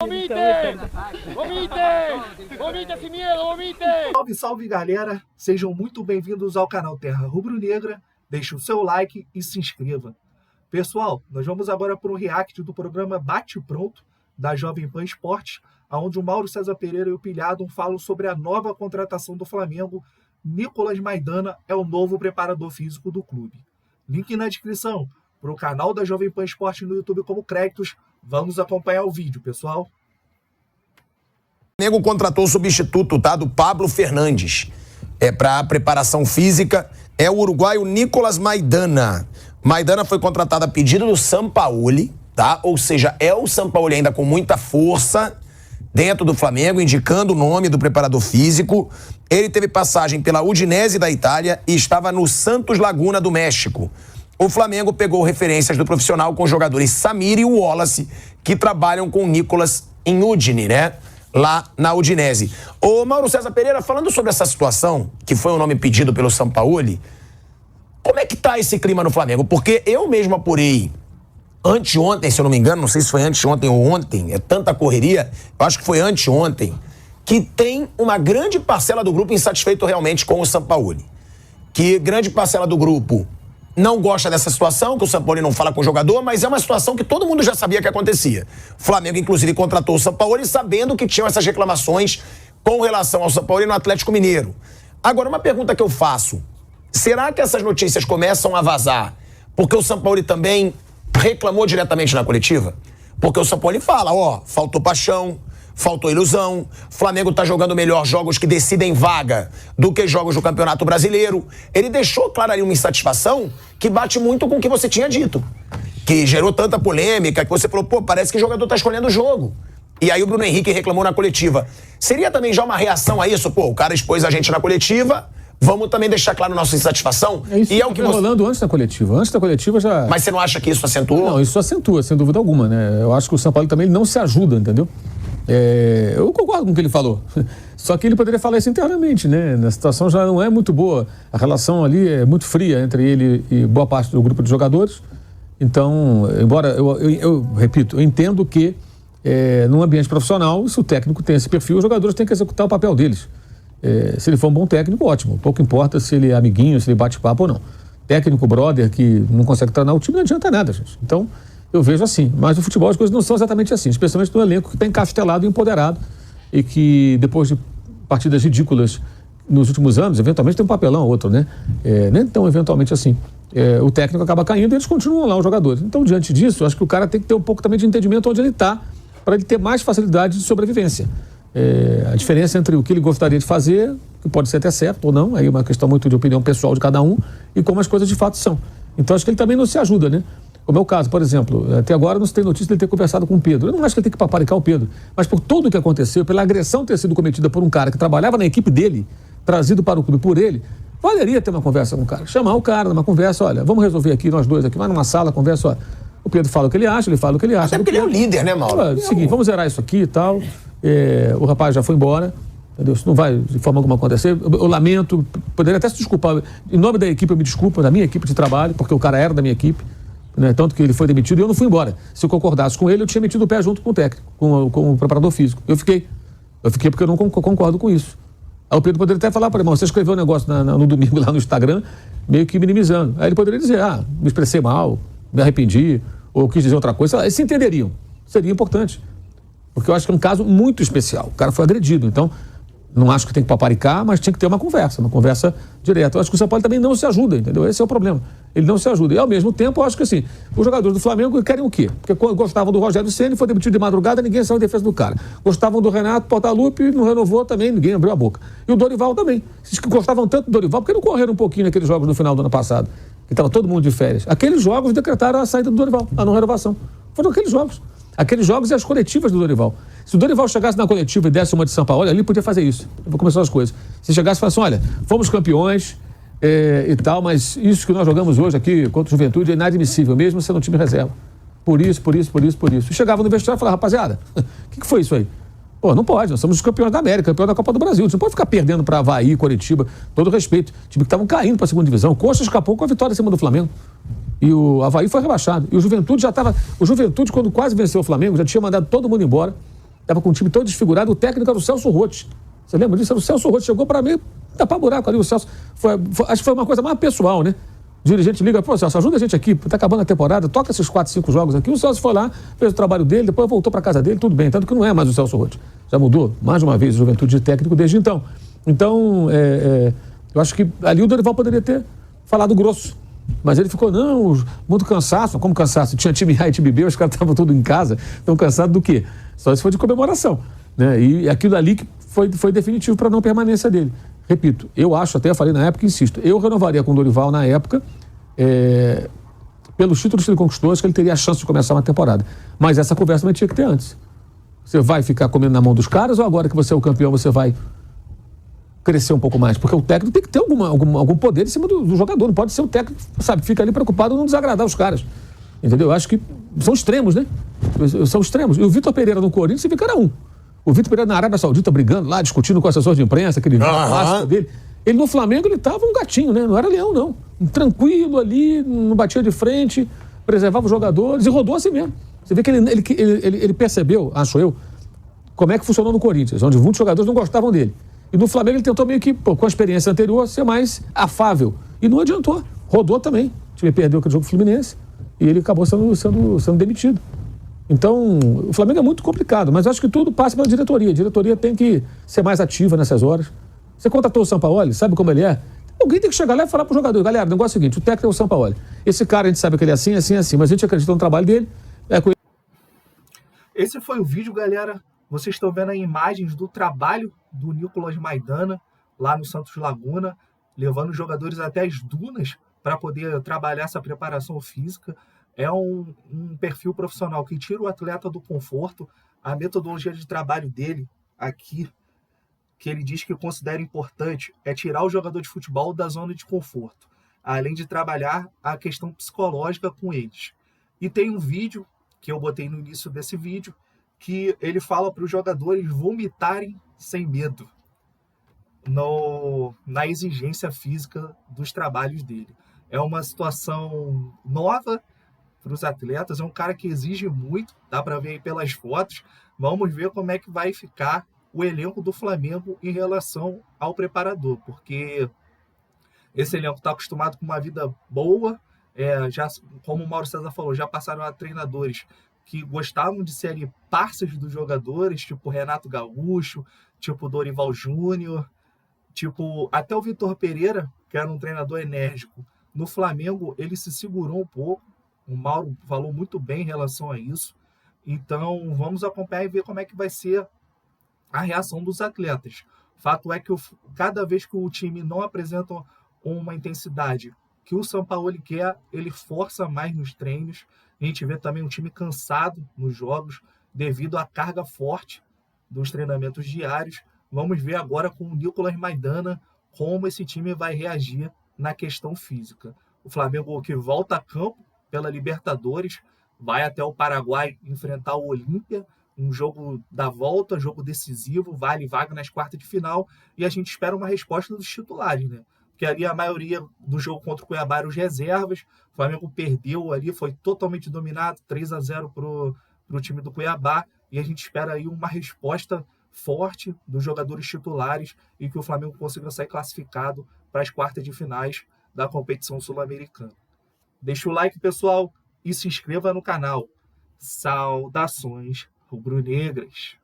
Vomite! Vomite! Vomite sem medo, vomite! Salve, salve galera! Sejam muito bem-vindos ao canal Terra Rubro-Negra. Deixe o seu like e se inscreva. Pessoal, nós vamos agora para um react do programa Bate Pronto, da Jovem Pan Esportes, onde o Mauro César Pereira e o Pilhado falam sobre a nova contratação do Flamengo. Nicolas Maidana é o novo preparador físico do clube. Link na descrição para o canal da Jovem Pan Esportes no YouTube como créditos. Vamos acompanhar o vídeo, pessoal. O Flamengo contratou o substituto, tá? Do Pablo Fernandes. Para a preparação física, é o uruguaio Nicolas Maidana. Maidana foi contratado a pedido do Sampaoli, tá? Ou seja, é o Sampaoli ainda com muita força dentro do Flamengo, indicando o nome do preparador físico. Ele teve passagem pela Udinese da Itália e estava no Santos Laguna do México. O Flamengo pegou referências do profissional com os jogadores Samir e Wallace, que trabalham com o Nicolas em Udine, né? Lá na Udinese. Ô Mauro César Pereira, falando sobre essa situação, que foi um nome pedido pelo Sampaoli, como é que tá esse clima no Flamengo? Porque eu mesmo apurei anteontem, se eu não me engano, não sei se foi anteontem ou ontem, é tanta correria, eu acho que foi anteontem, que tem uma grande parcela do grupo insatisfeito realmente com o Sampaoli. Que grande parcela do grupo não gosta dessa situação, que o Sampaoli não fala com o jogador, mas é uma situação que todo mundo já sabia que acontecia. O Flamengo, inclusive, contratou o Sampaoli sabendo que tinham essas reclamações com relação ao Sampaoli no Atlético Mineiro. Agora, uma pergunta que eu faço. Será que essas notícias começam a vazar porque o Sampaoli também reclamou diretamente na coletiva? Porque o Sampaoli fala, faltou paixão, faltou ilusão, o Flamengo tá jogando melhor jogos que decidem vaga do que jogos do Campeonato Brasileiro. Ele deixou claro ali uma insatisfação que bate muito com o que você tinha dito. Que gerou tanta polêmica, que você falou, parece que o jogador tá escolhendo o jogo. E aí o Bruno Henrique reclamou na coletiva. Seria também já uma reação a isso? O cara expôs a gente na coletiva, vamos também deixar claro nossa insatisfação. É o que rolando antes da coletiva. Antes da coletiva já... Mas você não acha que isso acentuou? Não, isso acentua, sem dúvida alguma, né? Eu acho que o São Paulo também não se ajuda, entendeu? Eu concordo com o que ele falou. Só que ele poderia falar isso internamente, né? A situação já não é muito boa. A relação ali é muito fria entre ele e boa parte do grupo de jogadores. Então, embora eu repito, eu entendo que num ambiente profissional, se o técnico tem esse perfil, os jogadores têm que executar o papel deles. Se ele for um bom técnico, ótimo. Pouco importa se ele é amiguinho, se ele bate papo ou não. Técnico, brother, que não consegue treinar o time, não adianta nada, gente. Então, eu vejo assim. Mas no futebol as coisas não são exatamente assim. Especialmente no elenco que está encastelado e empoderado e que depois de partidas ridículas nos últimos anos, eventualmente tem um papelão ou outro, né? Nem tão eventualmente assim. O técnico acaba caindo e eles continuam lá, os jogadores. Então, diante disso, eu acho que o cara tem que ter um pouco também de entendimento onde ele está, para ele ter mais facilidade de sobrevivência. A diferença entre o que ele gostaria de fazer, que pode ser até certo ou não, aí é uma questão muito de opinião pessoal de cada um, e como as coisas de fato são. Então acho que ele também não se ajuda, né? Como é o caso, por exemplo, até agora não se tem notícia de ele ter conversado com o Pedro. Eu não acho que ele tem que paparicar o Pedro, mas por tudo o que aconteceu, pela agressão ter sido cometida por um cara que trabalhava na equipe dele, trazido para o clube por ele, valeria ter uma conversa com o cara. Chamar o cara numa conversa, olha, vamos resolver aqui, nós dois aqui, vai numa sala, conversa, olha. O Pedro fala o que ele acha, ele fala o que ele acha. Até porque ele é o líder, né, Mauro? Seguinte, vamos zerar isso aqui e tal. O rapaz já foi embora, entendeu? Isso não vai de forma alguma acontecer. Eu lamento, poderia até se desculpar. Em nome da equipe, eu me desculpo, da minha equipe de trabalho, porque o cara era da minha equipe, né? Tanto que ele foi demitido e eu não fui embora. Se eu concordasse com ele, eu tinha metido o pé junto com o técnico, com o preparador físico. Eu fiquei porque eu não concordo com isso. Aí o Pedro poderia até falar para ele, você escreveu um negócio no domingo lá no Instagram, meio que minimizando. Aí ele poderia dizer, me expressei mal, me arrependi, ou quis dizer outra coisa. Eles se entenderiam. Seria importante. Porque eu acho que é um caso muito especial. O cara foi agredido. Então, não acho que tem que paparicar, mas tinha que ter uma conversa direta. Eu acho que o São Paulo também não se ajuda, entendeu? Esse é o problema. Ele não se ajuda. E, ao mesmo tempo, eu acho que, assim, os jogadores do Flamengo querem o quê? Porque gostavam do Rogério Ceni, foi demitido de madrugada, ninguém saiu em defesa do cara. Gostavam do Renato Portaluppi, não renovou também, ninguém abriu a boca. E o Dorival também. Esses que gostavam tanto do Dorival, por que não correram um pouquinho naqueles jogos no final do ano passado? Que estava todo mundo de férias. Aqueles jogos decretaram a saída do Dorival, a não renovação. Foram aqueles jogos. Aqueles jogos e as coletivas do Dorival. Se o Dorival chegasse na coletiva e desse uma de São Paulo, ali podia fazer isso. Eu vou começar as coisas. Se chegasse e falasse, olha, fomos campeões e tal, mas isso que nós jogamos hoje aqui contra o Juventude é inadmissível, mesmo sendo um time reserva. Por isso. E chegava no vestiário e falava, rapaziada, o que foi isso aí? Não pode, nós somos os campeões da América, campeões da Copa do Brasil. Você não pode ficar perdendo para Avaí, Coritiba, todo respeito. Time que estavam caindo para a segunda divisão. O Coxa escapou com a vitória em cima do Flamengo. E o Avaí foi rebaixado. E o Juventude já estava... O Juventude, quando quase venceu o Flamengo, já tinha mandado todo mundo embora. Estava com o time todo desfigurado, o técnico era o Celso Roth. Você lembra disso? Era o Celso Roth, chegou para mim, tapar buraco ali, o Celso. Acho que foi uma coisa mais pessoal, né? O dirigente liga, pô, Celso, ajuda a gente aqui, tá acabando a temporada, toca esses 4, 5 jogos aqui. O Celso foi lá, fez o trabalho dele, depois voltou para casa dele, tudo bem. Tanto que não é mais o Celso Roth. Já mudou mais de uma vez a Juventude de técnico desde então. Então, eu acho que ali o Dorival poderia ter falado grosso. Mas ele ficou, não, muito cansaço. Como cansaço? Tinha time A e time B, os caras estavam todos em casa. Estão cansados do quê? Só se foi de comemoração. Né? E aquilo ali que foi definitivo para a não permanência dele. Repito, eu acho, até falei na época, insisto, eu renovaria com o Dorival na época, pelos títulos que ele conquistou, acho que ele teria a chance de começar uma temporada. Mas essa conversa não tinha que ter antes. Você vai ficar comendo na mão dos caras ou agora que você é o campeão você vai crescer um pouco mais? Porque o técnico tem que ter algum poder em cima do jogador. Não pode ser o técnico, sabe, fica ali preocupado em não desagradar os caras. Entendeu? Eu acho que são extremos, né? São extremos. E o Vitor Pereira no Corinthians, você vê que era um. O Vitor Pereira na Arábia Saudita brigando lá, discutindo com o assessor de imprensa, aquele vídeo clássico dele. Ele no Flamengo, ele tava um gatinho, né? Não era leão, não. Tranquilo ali, não batia de frente, preservava os jogadores e rodou assim mesmo. Você vê que ele percebeu, acho eu, como é que funcionou no Corinthians, onde muitos jogadores não gostavam dele. E no Flamengo ele tentou meio que, com a experiência anterior, ser mais afável. E não adiantou. Rodou também. O time perdeu aquele jogo Fluminense e ele acabou sendo demitido. Então, o Flamengo é muito complicado, mas eu acho que tudo passa pela diretoria. A diretoria tem que ser mais ativa nessas horas. Você contratou o Sampaoli, sabe como ele é? Alguém tem que chegar lá e falar pro jogador, galera, o negócio é o seguinte, o técnico é o Sampaoli. Esse cara, a gente sabe que ele é assim, assim, assim, mas a gente acredita no trabalho dele. Esse foi o vídeo, galera. Vocês estão vendo aí imagens do trabalho do Nicolas Maidana, lá no Santos Laguna, levando os jogadores até as dunas para poder trabalhar essa preparação física. É um perfil profissional que tira o atleta do conforto. A metodologia de trabalho dele aqui, que ele diz que considera importante, é tirar o jogador de futebol da zona de conforto, além de trabalhar a questão psicológica com eles. E tem um vídeo, que eu botei no início desse vídeo, que ele fala para os jogadores vomitarem sem medo na exigência física dos trabalhos dele. É uma situação nova para os atletas, é um cara que exige muito, dá para ver aí pelas fotos. Vamos ver como é que vai ficar o elenco do Flamengo em relação ao preparador, porque esse elenco está acostumado com uma vida boa, já, como o Mauro César falou, já passaram a treinadores que gostavam de ser ali parceiros dos jogadores, tipo Renato Gaúcho, tipo Dorival Júnior, tipo até o Vitor Pereira, que era um treinador enérgico. No Flamengo, ele se segurou um pouco, o Mauro falou muito bem em relação a isso. Então, vamos acompanhar e ver como é que vai ser a reação dos atletas. Fato é que cada vez que o time não apresenta uma intensidade que o Sampaoli quer, ele força mais nos treinos. A gente vê também um time cansado nos jogos devido à carga forte dos treinamentos diários. Vamos ver agora com o Nicolas Maidana como esse time vai reagir na questão física. O Flamengo que volta a campo pela Libertadores, vai até o Paraguai enfrentar o Olímpia, um jogo da volta, jogo decisivo, vale vaga nas quartas de final, e a gente espera uma resposta dos titulares, né? Porque ali a maioria do jogo contra o Cuiabá eram os reservas, o Flamengo perdeu ali, foi totalmente dominado, 3-0 pro time do Cuiabá, e a gente espera aí uma resposta forte dos jogadores titulares e que o Flamengo consiga sair classificado para as quartas de finais da competição sul-americana. Deixa o like, pessoal, e se inscreva no canal. Saudações rubro-negras!